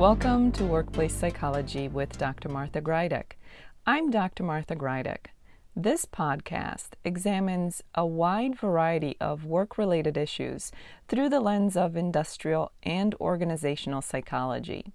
Welcome to Workplace Psychology with Dr. Martha Greidick. I'm Dr. Martha Greidick. This podcast examines a wide variety of work-related issues through the lens of industrial and organizational psychology.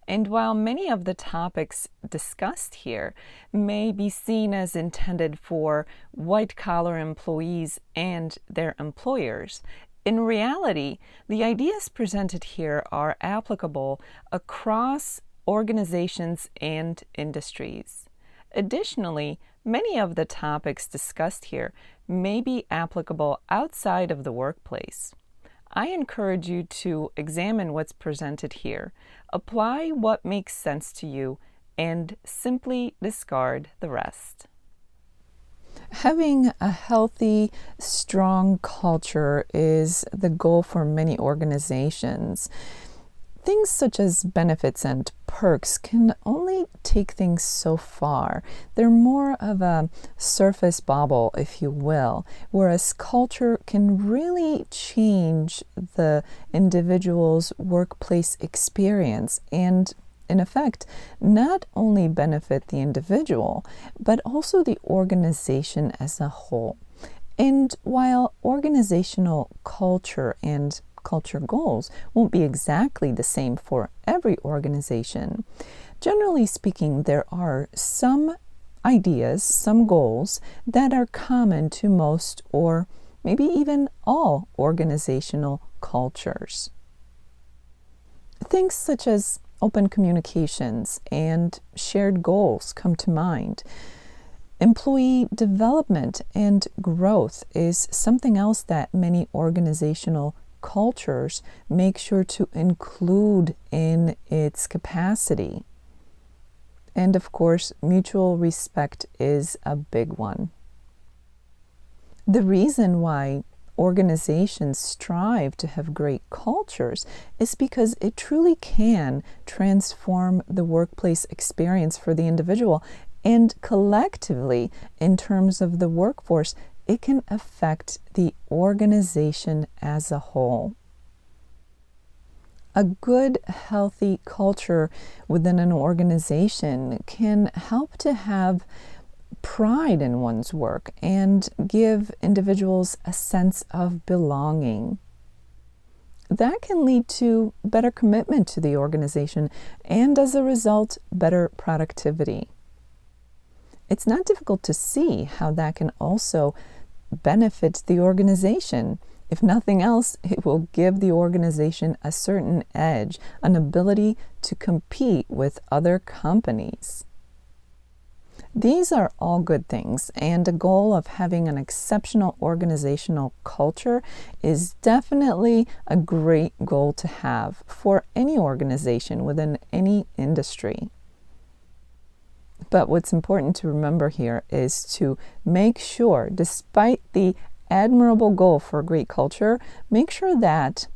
And while many of the topics discussed here may be seen as intended for white-collar employees and their employers, in reality, the ideas presented here are applicable across organizations and industries. Additionally, many of the topics discussed here may be applicable outside of the workplace. I encourage you to examine what's presented here, apply what makes sense to you, and simply discard the rest. Having a healthy, strong culture is the goal for many organizations. Things such as benefits and perks can only take things so far. They're more of a surface bubble, if you will, whereas culture can really change the individual's workplace experience and, in effect, not only benefit the individual, but also the organization as a whole. And while organizational culture and culture goals won't be exactly the same for every organization, generally speaking, there are some ideas, some goals that are common to most or maybe even all organizational cultures. Things such as open communications and shared goals come to mind. Employee development and growth is something else that many organizational cultures make sure to include in its capacity. And of course, mutual respect is a big one. The reason why organizations strive to have great cultures is because it truly can transform the workplace experience for the individual, and collectively, in terms of the workforce, it can affect the organization as a whole. A good, healthy culture within an organization can help to have pride in one's work and give individuals a sense of belonging. That can lead to better commitment to the organization and, as a result, better productivity. It's not difficult to see how that can also benefit the organization. If nothing else, it will give the organization a certain edge, an ability to compete with other companies. These are all good things, and a goal of having an exceptional organizational culture is definitely a great goal to have for any organization within any industry. But what's important to remember here is to make sure, despite the admirable goal for a great culture, make sure that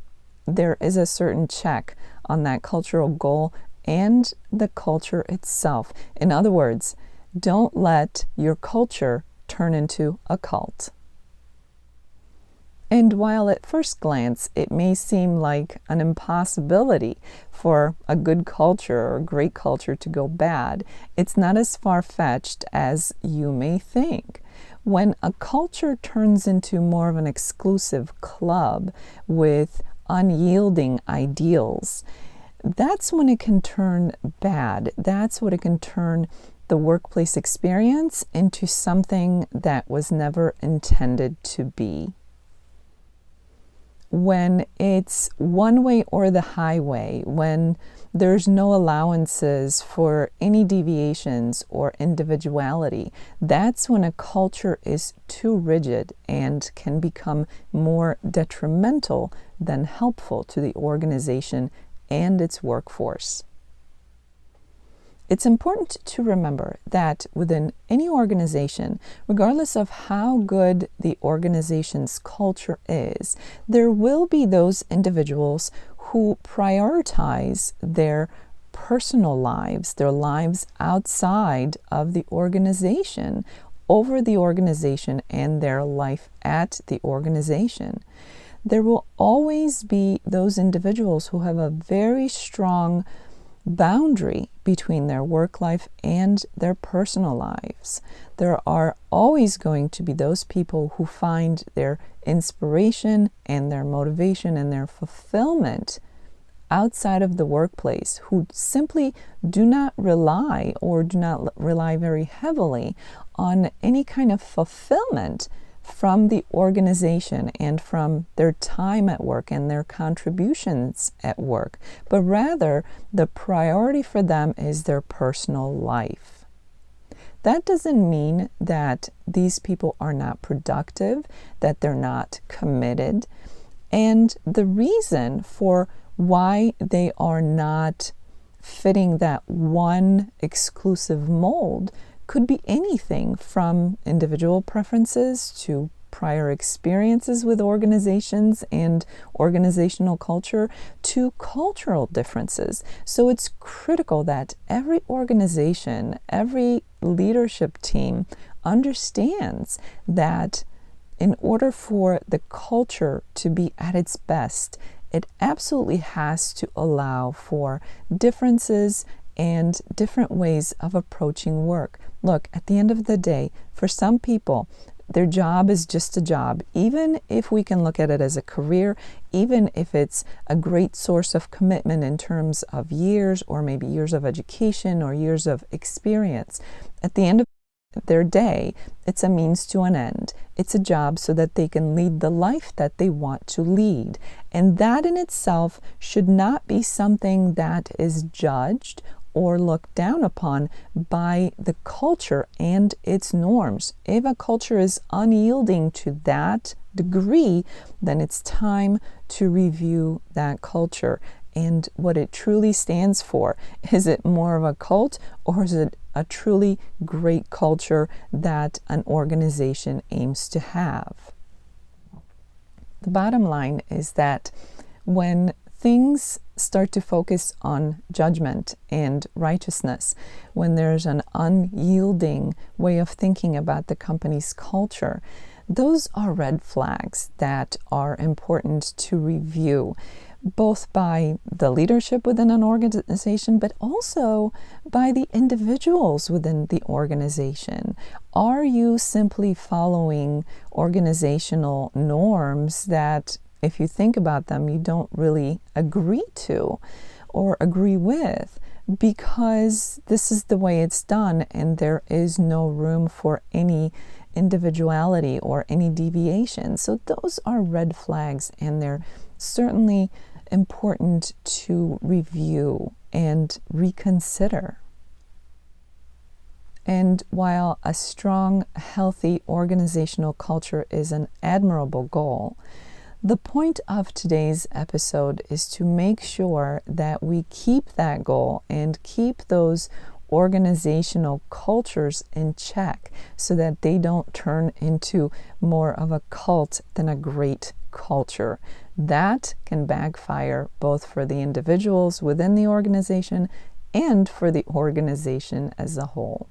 there is a certain check on that cultural goal and the culture itself. In other words, don't let your culture turn into a cult. And while at first glance it may seem like an impossibility for a good culture or a great culture to go bad, it's not as far-fetched as you may think. When a culture turns into more of an exclusive club with unyielding ideals, that's when it can turn bad. That's when it can turn the workplace experience into something that was never intended to be. When it's one way or the highway, when there's no allowances for any deviations or individuality, that's when a culture is too rigid and can become more detrimental than helpful to the organization and its workforce. It's important to remember that within any organization, regardless of how good the organization's culture is, there will be those individuals who prioritize their personal lives, their lives outside of the organization, over the organization and their life at the organization. There will always be those individuals who have a very strong boundary between their work life and their personal lives. There are always going to be those people who find their inspiration and their motivation and their fulfillment outside of the workplace, who simply do not rely very heavily on any kind of fulfillment from the organization and from their time at work and their contributions at work, but rather the priority for them is their personal life. That doesn't mean that these people are not productive, that they're not committed, and the reason for why they are not fitting that one exclusive mold could be anything from individual preferences to prior experiences with organizations and organizational culture to cultural differences. So it's critical that every organization, every leadership team understands that in order for the culture to be at its best, it absolutely has to allow for differences and different ways of approaching work. Look, at the end of the day, for some people, their job is just a job. Even if we can look at it as a career, even if it's a great source of commitment in terms of years or maybe years of education or years of experience, at the end of their day, it's a means to an end. It's a job so that they can lead the life that they want to lead. And that in itself should not be something that is judged or looked down upon by the culture and its norms. If a culture is unyielding to that degree, then it's time to review that culture and what it truly stands for. Is it more of a cult, or is it a truly great culture that an organization aims to have? The bottom line is that when things start to focus on judgment and righteousness, when there's an unyielding way of thinking about the company's culture, those are red flags that are important to review, both by the leadership within an organization, but also by the individuals within the organization. Are you simply following organizational norms that, if you think about them, you don't really agree to or agree with, because this is the way it's done and there is no room for any individuality or any deviation? So those are red flags, and they're certainly important to review and reconsider. And while a strong, healthy organizational culture is an admirable goal, the point of today's episode is to make sure that we keep that goal and keep those organizational cultures in check so that they don't turn into more of a cult than a great culture. That can backfire both for the individuals within the organization and for the organization as a whole.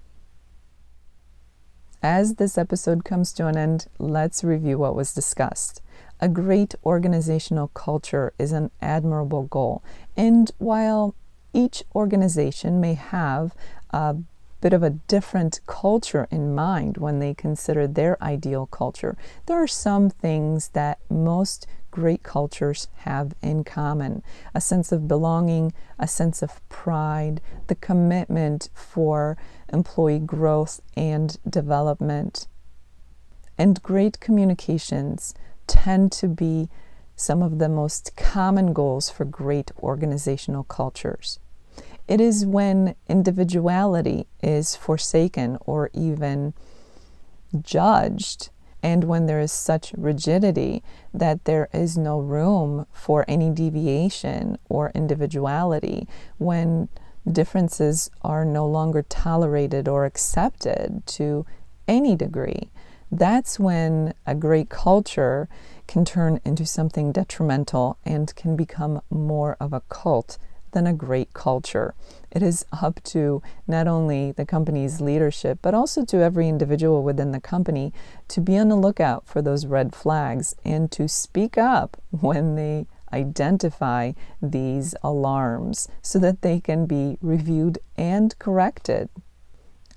As this episode comes to an end, let's review what was discussed. A great organizational culture is an admirable goal, and while each organization may have a bit of a different culture in mind when they consider their ideal culture, there are some things that most great cultures have in common: a sense of belonging, a sense of pride, the commitment for employee growth and development. And great communications tend to be some of the most common goals for great organizational cultures. It is when individuality is forsaken or even judged, and when there is such rigidity that there is no room for any deviation or individuality, when differences are no longer tolerated or accepted to any degree. That's when a great culture can turn into something detrimental and can become more of a cult than a great culture. It is up to not only the company's leadership, but also to every individual within the company to be on the lookout for those red flags and to speak up when they identify these alarms so that they can be reviewed and corrected.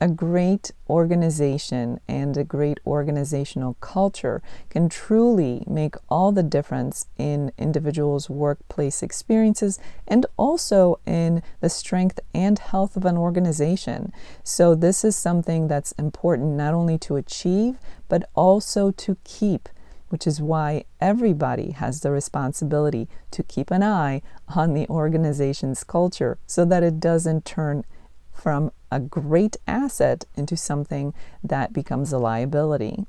A great organization and a great organizational culture can truly make all the difference in individuals' workplace experiences and also in the strength and health of an organization. So this is something that's important not only to achieve, but also to keep, which is why everybody has the responsibility to keep an eye on the organization's culture so that it doesn't turn from a great asset into something that becomes a liability.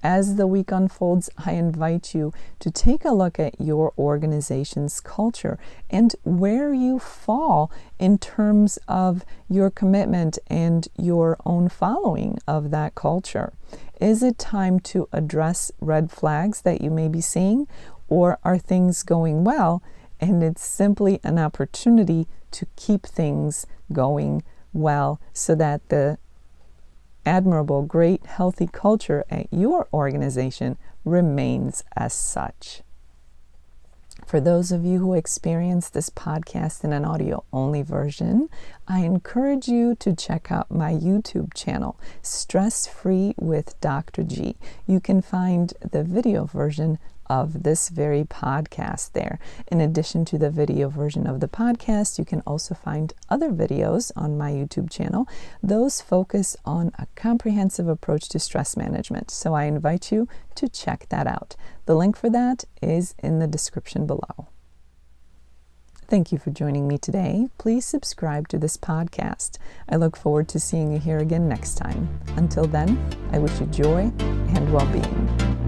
As the week unfolds, I invite you to take a look at your organization's culture and where you fall in terms of your commitment and your own following of that culture. Is it time to address red flags that you may be seeing, or are things going well and it's simply an opportunity to keep things going well so that the admirable, great, healthy culture at your organization remains as such? For those of you who experience this podcast in an audio-only version, I encourage you to check out my YouTube channel, Stress Free with Dr. G. You can find the video version of this very podcast there. In addition to the video version of the podcast, you can also find other videos on my YouTube channel. Those focus on a comprehensive approach to stress management, so I invite you to check that out. The link for that is in the description below. Thank you for joining me today. Please subscribe to this podcast. I look forward to seeing you here again next time. Until then, I wish you joy and well-being.